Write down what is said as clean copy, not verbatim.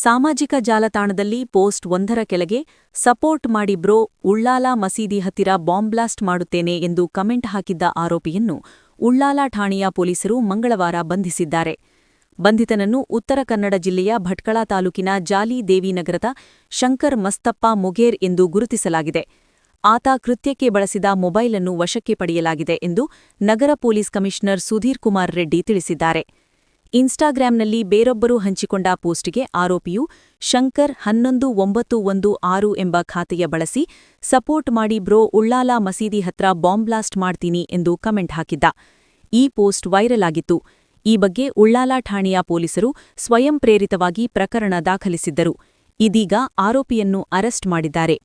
ಸಾಮಾಜಿಕ ಜಾಲತಾಣದಲ್ಲಿ ಪೋಸ್ಟ್ ಒಂದರ ಕೆಳಗೆ ಸಪೋರ್ಟ್ ಮಾಡಿ ಬ್ರೋ ಉಳ್ಳಾಲ ಮಸೀದಿ ಹತ್ತಿರ ಬಾಂಬ್ ಬ್ಲಾಸ್ಟ್ ಮಾಡುತ್ತೇನೆ ಎಂದು ಕಮೆಂಟ್ ಹಾಕಿದ್ದ ಆರೋಪಿಯನ್ನು ಉಳ್ಳಾಲ ಠಾಣೆಯ ಪೊಲೀಸರು ಮಂಗಳವಾರ ಬಂಧಿಸಿದ್ದಾರೆ. ಬಂಧಿತನನ್ನು ಉತ್ತರ ಕನ್ನಡ ಜಿಲ್ಲೆಯ ಭಟ್ಕಳ ತಾಲೂಕಿನ ಜಾಲಿ ದೇವಿನಗರದ ಶಂಕರ್ ಮಸ್ತಪ್ಪ ಮುಗೇರ್ ಎಂದು ಗುರುತಿಸಲಾಗಿದೆ. ಆತ ಕೃತ್ಯಕ್ಕೆ ಬಳಸಿದ ಮೊಬೈಲ್ ಅನ್ನು ವಶಕ್ಕೆ ಪಡೆಯಲಾಗಿದೆ ಎಂದು ನಗರ ಪೊಲೀಸ್ ಕಮಿಷನರ್ ಸುಧೀರ್ ಕುಮಾರ್ ರೆಡ್ಡಿ ತಿಳಿಸಿದ್ದಾರೆ. ಇನ್ಸ್ಟಾಗ್ರಾಂನಲ್ಲಿ ಬೇರೊಬ್ಬರು ಹಂಚಿಕೊಂಡ ಪೋಸ್ಟ್ಗೆ ಆರೋಪಿಯು ಶಂಕರ್ 11916 ಎಂಬ ಖಾತೆಯ ಬಳಸಿ ಸಪೋರ್ಟ್ ಮಾಡಿ ಬ್ರೋ ಉಳ್ಳಾಲ ಮಸೀದಿ ಹತ್ರ ಬಾಂಬ್ ಬ್ಲಾಸ್ಟ್ ಮಾಡ್ತೀನಿ ಎಂದು ಕಮೆಂಟ್ ಹಾಕಿದ್ದ. ಈ ಪೋಸ್ಟ್ ವೈರಲ್ ಆಗಿತ್ತು. ಈ ಬಗ್ಗೆ ಉಳ್ಳಾಲ ಠಾಣೆಯ ಪೊಲೀಸರು ಸ್ವಯಂ ಪ್ರೇರಿತವಾಗಿ ಪ್ರಕರಣ ದಾಖಲಿಸಿದ್ದರು. ಇದೀಗ ಆರೋಪಿಯನ್ನು ಅರೆಸ್ಟ್ ಮಾಡಿದ್ದಾರೆ.